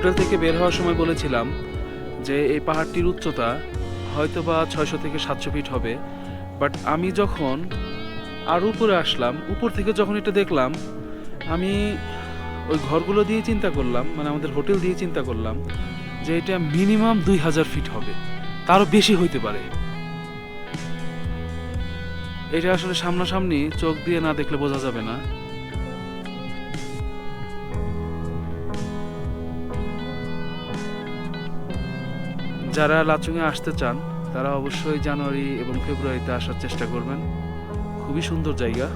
Hotel থেকে বের হওয়ার সময় বলেছিলাম যে এই পাহাড়টির উচ্চতা হয়তো বা 600 থেকে 700 ফিট হবে, বাট আমি যখন আর উপরে আসলাম, উপর থেকে যখন এটা দেখলাম, আমি ওই ঘরগুলো দিয়ে চিন্তা করলাম, মানে আমাদের হোটেল দিয়ে চিন্তা করলাম যে এটা মিনিমাম 2000 ফিট হবে, তারও বেশি হইতে পারে। এটা আসলে সামনাসামনি চোখ দিয়ে না দেখলে বোঝা যাবে না। যারা লাচুংয়ে আসতে চান তারা অবশ্যই জানুয়ারি এবং ফেব্রুয়ারিতে আসার চেষ্টা করবেন। খুবই সুন্দর জায়গা।